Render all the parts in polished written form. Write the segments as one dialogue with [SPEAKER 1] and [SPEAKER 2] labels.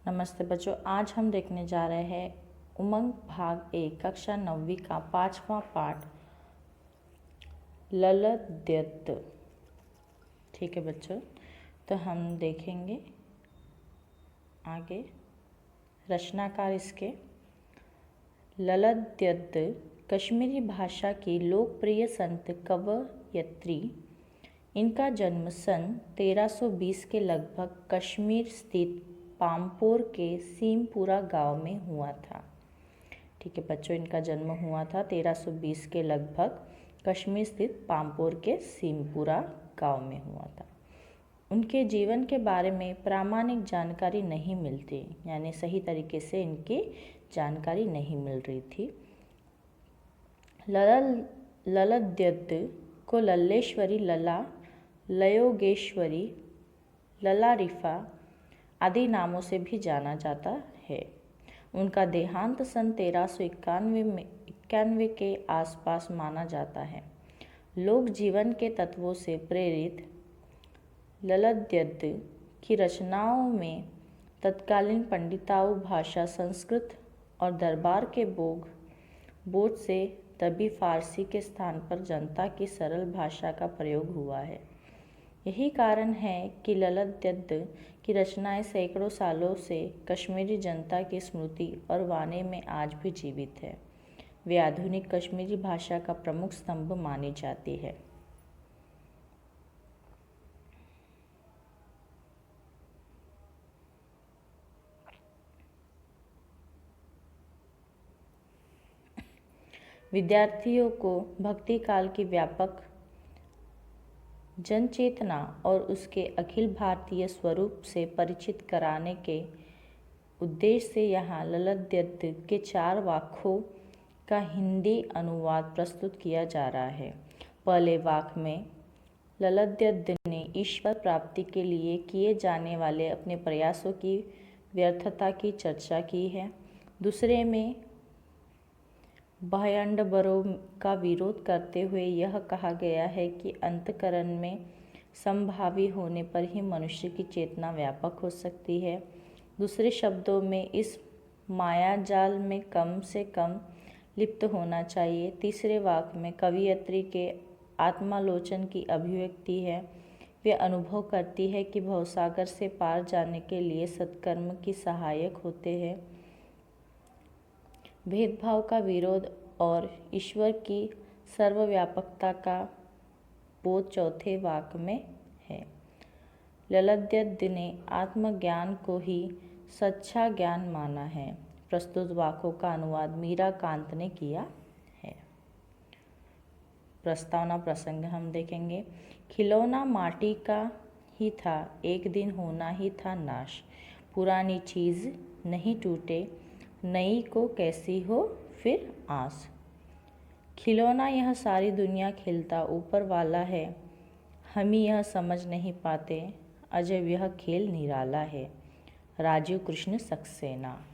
[SPEAKER 1] नमस्ते बच्चों, आज हम देखने जा रहे हैं उमंग भाग 1 कक्षा 9वीं का 5वां पाठ ललद्यत। ठीक है बच्चों, तो हम देखेंगे आगे रचनाकार इसके। ललद्यत कश्मीरी भाषा की लोकप्रिय संत कवयित्री। इनका जन्म सन 1320 के लगभग कश्मीर स्थित पामपोर के सीमपुरा गांव में हुआ था। ठीक है बच्चों, इनका जन्म हुआ था 1320 के लगभग कश्मीर स्थित पामपोर के सीमपुरा गांव में हुआ था। उनके जीवन के बारे में प्रामाणिक जानकारी नहीं मिलती, यानी सही तरीके से इनकी जानकारी नहीं मिल रही थी। ललद्यत को लल्लेश्वरी, लला, लयोगेश्वरी, ललारिफा आदि नामों से भी जाना जाता है। उनका देहांत सन 1391 के आसपास माना जाता है। लोक जीवन के तत्वों से प्रेरित ललद्यत की रचनाओं में तत्कालीन पंडिताऊ भाषा संस्कृत और दरबार के बोझ से दबी फारसी के स्थान पर जनता की सरल भाषा का प्रयोग हुआ है। यही कारण है कि ललद्यत की रचनाएं सैकड़ों सालों से कश्मीरी जनता की स्मृति और वाणी में आज भी जीवित है। वे आधुनिक कश्मीरी भाषा का प्रमुख स्तंभ मानी जाती है। विद्यार्थियों को भक्ति काल की व्यापक जनचेतना और उसके अखिल भारतीय स्वरूप से परिचित कराने के उद्देश्य से यहाँ ललद्यत के 4 वाक्यों का हिंदी अनुवाद प्रस्तुत किया जा रहा है। पहले वाक्य में ललद्यत ने ईश्वर प्राप्ति के लिए किए जाने वाले अपने प्रयासों की व्यर्थता की चर्चा की है। दूसरे में बाह्याडंबरों का विरोध करते हुए यह कहा गया है कि अंतःकरण में समभावी होने पर ही मनुष्य की चेतना व्यापक हो सकती है। दूसरे शब्दों में इस मायाजाल में कम से कम लिप्त होना चाहिए। तीसरे वाक्य में कवयित्री के आत्मालोचन की अभिव्यक्ति है। वे अनुभव करती है कि भवसागर से पार जाने के लिए सत्कर्म की सहायक होते हैं। भेदभाव का विरोध और ईश्वर की सर्वव्यापकता का बोध चौथे वाक्य में है। ललद्यत ने आत्मज्ञान को ही सच्चा ज्ञान माना है। प्रस्तुत वाक्यों का अनुवाद मीरा कांत ने किया है। प्रस्तावना प्रसंग हम देखेंगे। खिलौना माटी का ही था, एक दिन होना ही था नाश। पुरानी चीज़ नहीं टूटे, नई को कैसी हो फिर आस। खिलौना यह सारी दुनिया खेलता ऊपर वाला है, हम ही यह समझ नहीं पाते, अजब यह खेल निराला है। राजीव कृष्ण सक्सेना।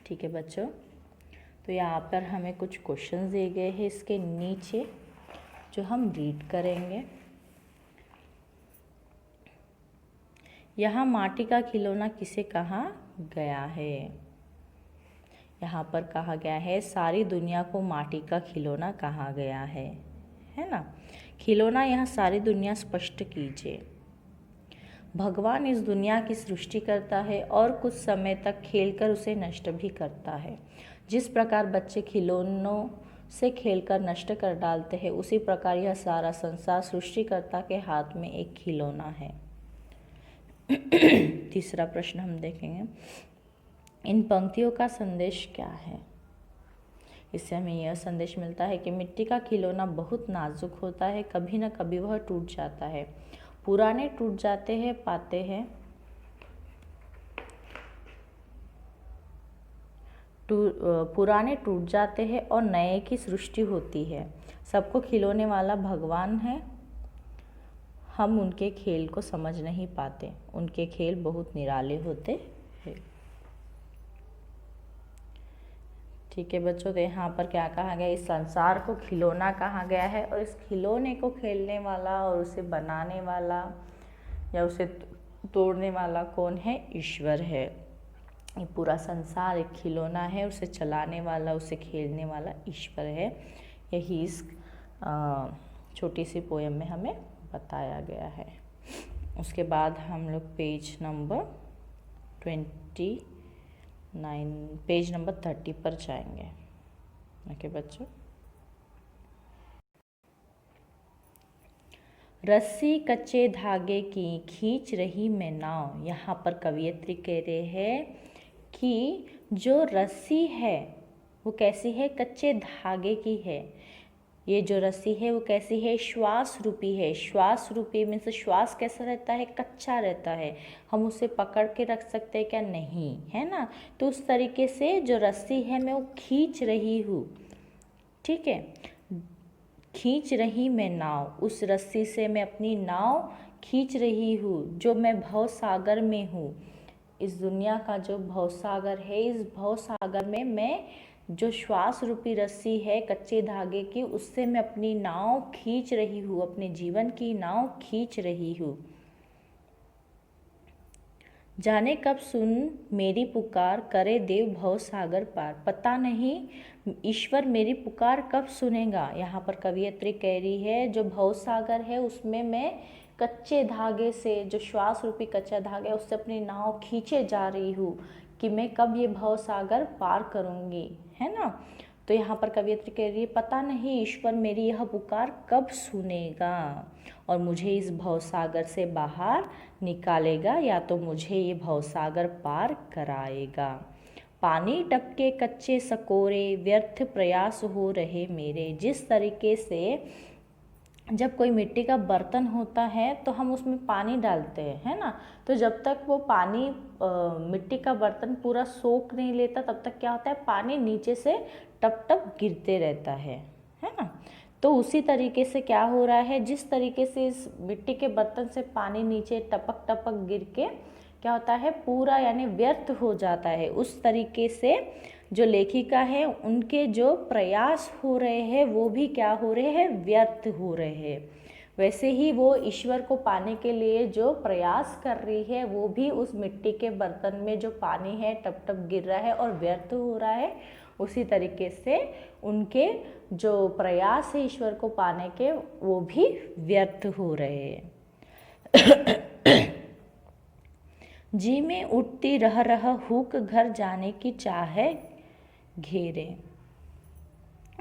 [SPEAKER 1] ठीक है बच्चों, तो यहाँ पर हमें कुछ क्वेश्चंस दिए गए हैं इसके नीचे, जो हम रीड करेंगे। यहाँ माटी का खिलौना किसे कहा गया है? यहाँ पर कहा गया है सारी दुनिया को माटी का खिलौना कहा गया है ना। खिलौना यहाँ सारी दुनिया स्पष्ट कीजिए। भगवान इस दुनिया की सृष्टि करता है और कुछ समय तक खेलकर उसे नष्ट भी करता है। जिस प्रकार बच्चे खिलौनों से खेलकर नष्ट कर डालते हैं, उसी प्रकार यह सारा संसार सृष्टिकर्ता के हाथ में एक खिलौना है। तीसरा प्रश्न हम देखेंगे, इन पंक्तियों का संदेश क्या है? इससे हमें यह संदेश मिलता है कि मिट्टी का खिलौना बहुत नाजुक होता है, कभी न कभी वह टूट जाता है। पुराने टूट जाते हैं, पाते हैं पुराने टूट जाते हैं और नए की सृष्टि होती है। सबको खिलौने वाला भगवान है, हम उनके खेल को समझ नहीं पाते। उनके खेल बहुत निराले होते हैं। ठीक है बच्चों, तो यहाँ पर क्या कहा गया, इस संसार को खिलौना कहा गया है और इस खिलौने को खेलने वाला और उसे बनाने वाला या उसे तोड़ने वाला कौन है? ईश्वर है। ये पूरा संसार एक खिलौना है, उसे चलाने वाला, उसे खेलने वाला ईश्वर है। यही इस छोटी सी पोयम में हमें बताया गया है। उसके बाद हम लोग पेज नंबर 30 पर जाएंगे। ओके बच्चों, रस्सी कच्चे धागे की खींच रही मैं नाव। यहाँ पर कवयित्री कह रहे हैं कि जो रस्सी है वो कैसी है, कच्चे धागे की है। ये जो रस्सी है वो कैसी है, श्वास रूपी है। श्वास रूपी मीन्स श्वास कैसा रहता है, कच्चा रहता है। हम उसे पकड़ के रख सकते हैं क्या, नहीं, है ना। तो उस तरीके से जो रस्सी है मैं वो खींच रही हूँ, ठीक है, खींच रही मैं नाव। उस रस्सी से मैं अपनी नाव खींच रही हूँ, जो मैं भव सागर में हूँ। इस दुनिया का जो भव सागर है, इस भव सागर में मैं जो श्वास रूपी रस्सी है कच्चे धागे की, उससे मैं अपनी नाव खींच रही हूँ, अपने जीवन की नाव खींच रही हूँ। जाने कब सुन मेरी पुकार, करे देव भव सागर पार। पता नहीं ईश्वर मेरी पुकार कब सुनेगा। यहाँ पर कवयित्री कह रही है जो भव सागर है उसमें मैं कच्चे धागे से, जो श्वास रूपी कच्चा धागा है, उससे अपनी नाव खींचे जा रही हूँ कि मैं कब ये भव सागर पार करूँगी, है ना। तो यहाँ पर कवयित्री कह रही है पता नहीं ईश्वर मेरी यह पुकार कब सुनेगा और मुझे इस भवसागर से बाहर निकालेगा, या तो मुझे ये भवसागर पार कराएगा। पानी टपके कच्चे सकोरे, व्यर्थ प्रयास हो रहे मेरे। जिस तरीके से जब कोई मिट्टी का बर्तन होता है तो हम उसमें पानी डालते हैं, है ना। तो जब तक वो पानी मिट्टी का बर्तन पूरा सोख नहीं लेता तब तक क्या होता है, पानी नीचे से टप टप गिरते रहता है ना। तो उसी तरीके से क्या हो रहा है, जिस तरीके से इस मिट्टी के बर्तन से पानी नीचे टपक टपक गिर के क्या होता है, पूरा यानी व्यर्थ हो जाता है, उस तरीके से जो लेखिका है उनके जो प्रयास हो रहे हैं वो भी क्या हो रहे हैं, व्यर्थ हो रहे हैं। वैसे ही वो ईश्वर को पाने के लिए जो प्रयास कर रही है वो भी उस मिट्टी के बर्तन में जो पानी है टप टप गिर रहा है और व्यर्थ हो रहा है। उसी तरीके से उनके जो प्रयास है ईश्वर को पाने के वो भी व्यर्थ हो रहे हैं। जी में उठती रह रह हुक, घर जाने की चाह घेरे।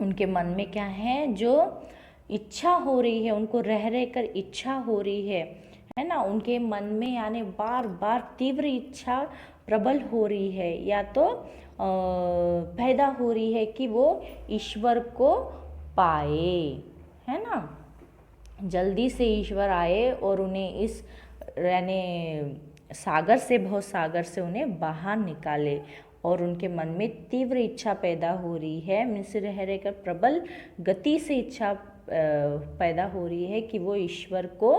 [SPEAKER 1] उनके मन में क्या है, जो इच्छा हो रही है, उनको रह रह कर इच्छा हो रही है ना। उनके मन में यानी बार बार तीव्र इच्छा प्रबल हो रही है, या तो पैदा हो रही है कि वो ईश्वर को पाए, है ना। जल्दी से ईश्वर आए और उन्हें इस यानी सागर से, भव सागर से उन्हें बाहर निकाले। और उनके मन में तीव्र इच्छा पैदा हो रही है, मीन्स रह रहकर प्रबल गति से इच्छा पैदा हो रही है कि वो ईश्वर को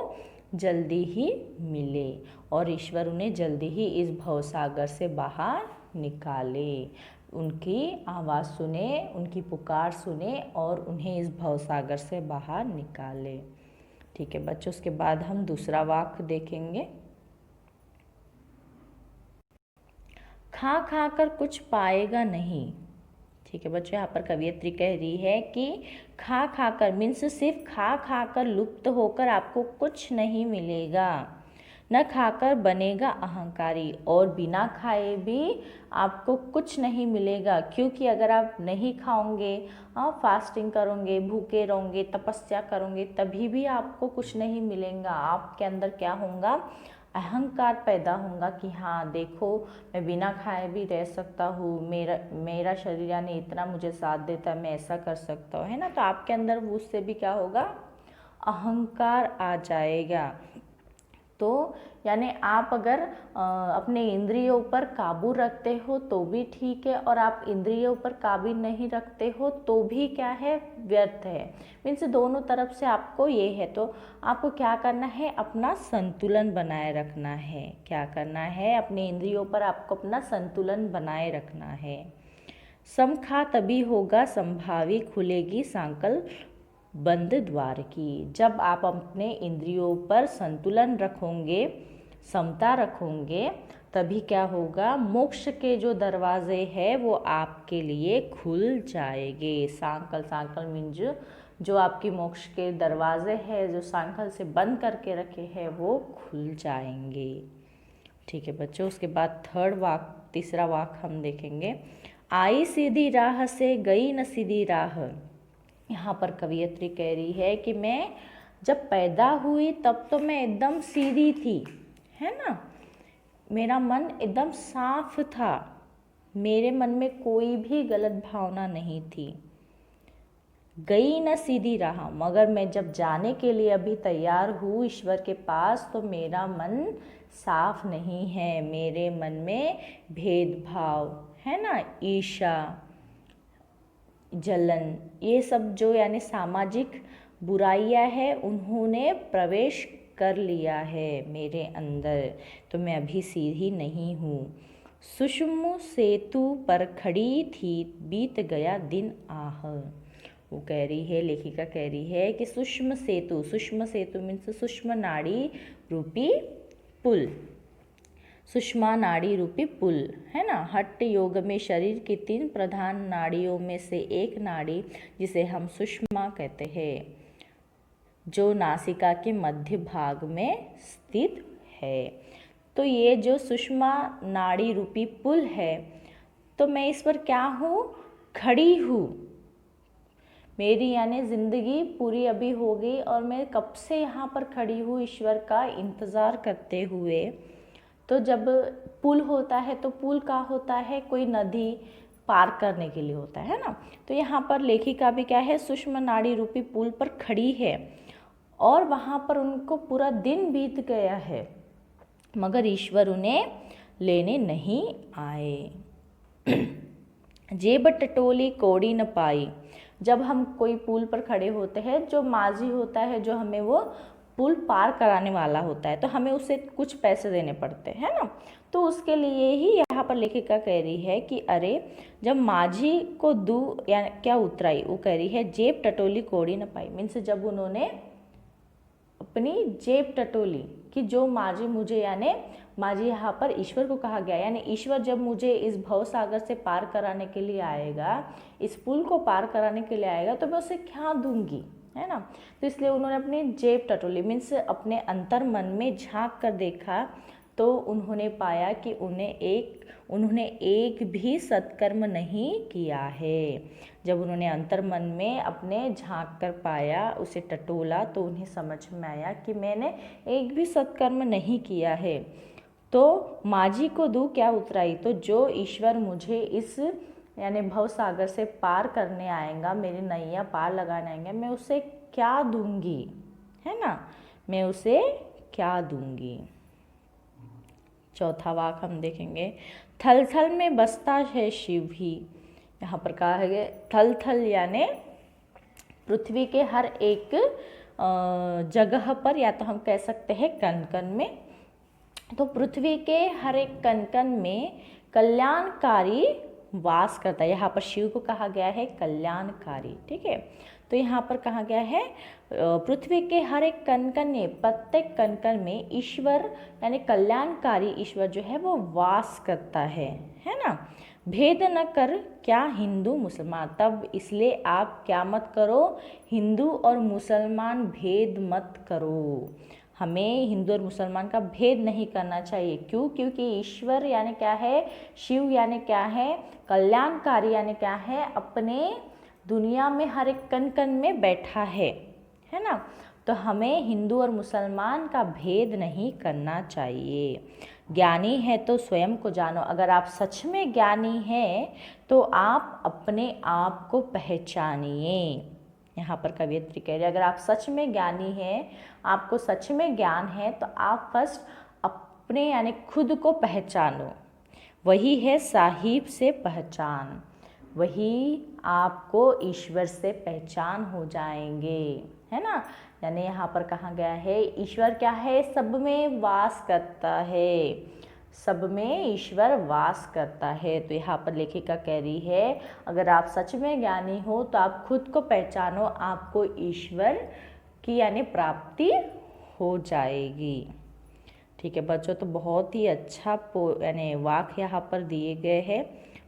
[SPEAKER 1] जल्दी ही मिले और ईश्वर उन्हें जल्दी ही इस भवसागर से बाहर निकाले। उनकी आवाज़ सुने, उनकी पुकार सुने और उन्हें इस भवसागर से बाहर निकाले। ठीक है बच्चों, उसके बाद हम दूसरा वाक्य देखेंगे। खा खा कर कुछ पाएगा नहीं। ठीक है बच्चों, यहाँ पर कवयित्री कह रही है कि खा खा कर मीन्स सिर्फ खा खा कर लुप्त होकर आपको कुछ नहीं मिलेगा। न खाकर बनेगा अहंकारी, और बिना खाए भी आपको कुछ नहीं मिलेगा। क्योंकि अगर आप नहीं खाओगे, फास्टिंग करोगे, भूखे रहोगे, तपस्या करोगे, तभी भी आपको कुछ नहीं मिलेगा। आपके अंदर क्या होगा, अहंकार पैदा होगा कि हाँ देखो मैं बिना खाए भी रह सकता हूँ, मेरा शरीर यानी इतना मुझे साथ देता है, मैं ऐसा कर सकता हूँ, है ना। तो आपके अंदर उससे भी क्या होगा, अहंकार आ जाएगा। तो यानी आप अगर अपने इंद्रियों पर काबू रखते हो तो भी ठीक है, और आप इंद्रियों पर काबू नहीं रखते हो तो भी क्या है, व्यर्थ है। मीन्स दोनों तरफ से आपको ये है। तो आपको क्या करना है, अपना संतुलन बनाए रखना है। क्या करना है, अपने इंद्रियों पर आपको अपना संतुलन बनाए रखना है। समखा तभी होगा संभावी, खुलेगी सांकल बंद द्वार की। जब आप अपने इंद्रियों पर संतुलन रखोगे, समता रखोगे, तभी क्या होगा, मोक्ष के जो दरवाजे हैं वो आपके लिए खुल जाएंगे। सांकल, सांकल मीन्स जो आपकी मोक्ष के दरवाजे हैं जो सांकल से बंद करके रखे हैं वो खुल जाएंगे। ठीक है बच्चों, उसके बाद थर्ड वाक, तीसरा वाक हम देखेंगे। आई सीधी राह से गई न सीधी राह। यहाँ पर कवियत्री कह रही है कि मैं जब पैदा हुई तब तो मैं एकदम सीधी थी, है ना, मेरा मन एकदम साफ था, मेरे मन में कोई भी गलत भावना नहीं थी। गई न सीधी राह, मगर मैं जब जाने के लिए अभी तैयार हूँ ईश्वर के पास तो मेरा मन साफ नहीं है, मेरे मन में भेदभाव है ना, ईर्ष्या, जलन, ये सब जो यानी सामाजिक बुराइयां है उन्होंने प्रवेश कर लिया है मेरे अंदर, तो मैं अभी सीधी नहीं हूँ। सुषम सेतु पर खड़ी थी बीत गया दिन आह। वो कह रही है, लेखिका कह रही है कि सुषम सेतु, सुषम सेतु मीन्स सूक्ष्म नाड़ी रूपी पुल, सुषमा नाड़ी रूपी पुल है ना। हठ योग में शरीर की 3 प्रधान नाड़ियों में से एक नाड़ी जिसे हम सुषमा कहते हैं, जो नासिका के मध्य भाग में स्थित है। तो ये जो सुषमा नाड़ी रूपी पुल है, तो मैं इस पर क्या हूँ, खड़ी हूँ। मेरी यानी ज़िंदगी पूरी अभी हो गई और मैं कब से यहाँ पर खड़ी हूँ ईश्वर का इंतज़ार करते हुए। तो जब पुल होता है तो पुल का होता है कोई नदी पार करने के लिए होता है ना। तो यहाँ पर लेखिका भी क्या है, सूक्ष्म नाड़ी रूपी पुल पर खड़ी है और वहाँ पर उनको पूरा दिन बीत गया है मगर ईश्वर उन्हें लेने नहीं आए। जेब टटोली कौड़ी न पाई, जब हम कोई पुल पर खड़े होते हैं, जो माझी होता है जो हमें वो पुल पार कराने वाला होता है, तो हमें उसे कुछ पैसे देने पड़ते हैं ना। तो उसके लिए ही यहाँ पर लेखिका कह रही है कि अरे जब माझी को दू या क्या उतराई, वो कह रही है जेब टटोली कौड़ी न पाई, मीन्स जब उन्होंने अपनी जेब टटोली कि जो माझी मुझे, यानी माझी यहाँ पर ईश्वर को कहा गया, यानी ईश्वर जब मुझे इस भव सागर से पार कराने के लिए आएगा, इस पुल को पार कराने के लिए आएगा, तो मैं उसे क्या दूंगी, है ना। तो इसलिए उन्होंने अपनी जेब टटोली मीन्स अपने अंतर मन में झांक कर देखा, तो उन्होंने पाया कि उन्होंने एक भी सत्कर्म नहीं किया है। जब उन्होंने अंतर मन में अपने झांक कर पाया, उसे टटोला, तो उन्हें समझ में आया कि मैंने एक भी सत्कर्म नहीं किया है। तो माझी को दू क्या उतराई, तो जो ईश्वर मुझे इस यानी भव सागर से पार करने आएगा, मेरी नैया पार लगाने आएंगे, मैं उसे क्या दूंगी, है ना, मैं उसे क्या दूंगी। चौथा वाक हम देखेंगे। थल थल में बसता है शिव भी, यहाँ पर कहा है थल थल यानी पृथ्वी के हर एक जगह पर, या तो हम कह सकते हैं कण कण में, तो पृथ्वी के हर एक कण कण में कल्याणकारी वास करता है। यहाँ पर शिव को कहा गया है कल्याणकारी, ठीक है। तो यहाँ पर कहा गया है पृथ्वी के हर एक कण कण में, प्रत्येक कण कण में ईश्वर यानी कल्याणकारी ईश्वर जो है वो वास करता है ना। भेद न कर क्या हिंदू मुसलमान, तब इसलिए आप क्या मत करो, हिंदू और मुसलमान भेद मत करो। हमें हिंदू और मुसलमान का भेद नहीं करना चाहिए। क्यों? क्योंकि ईश्वर यानी क्या है, शिव यानी क्या है, कल्याणकारी यानी क्या है, अपने दुनिया में हर एक कण कण में बैठा है ना। तो हमें हिंदू और मुसलमान का भेद नहीं करना चाहिए। ज्ञानी है तो स्वयं को जानो, अगर आप सच में ज्ञानी हैं तो आप अपने आप को पहचानिए। यहाँ पर कवियत्री कह रही है अगर आप सच में ज्ञानी हैं, आपको सच में ज्ञान है, तो आप फर्स्ट अपने यानी खुद को पहचानो। वही है साहिब से पहचान, वही आपको ईश्वर से पहचान हो जाएंगे, है ना। यानी यहाँ पर कहा गया है ईश्वर क्या है, सब में वास करता है, सब में ईश्वर वास करता है। तो यहाँ पर लेखिका कह रही है अगर आप सच में ज्ञानी हो तो आप खुद को पहचानो, आपको ईश्वर की यानी प्राप्ति हो जाएगी। ठीक है बच्चों, तो बहुत ही अच्छा यानी वाक्य यहाँ पर दिए गए हैं।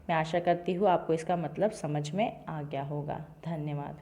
[SPEAKER 1] मैं आशा करती हूँ आपको इसका मतलब समझ में आ गया होगा। धन्यवाद।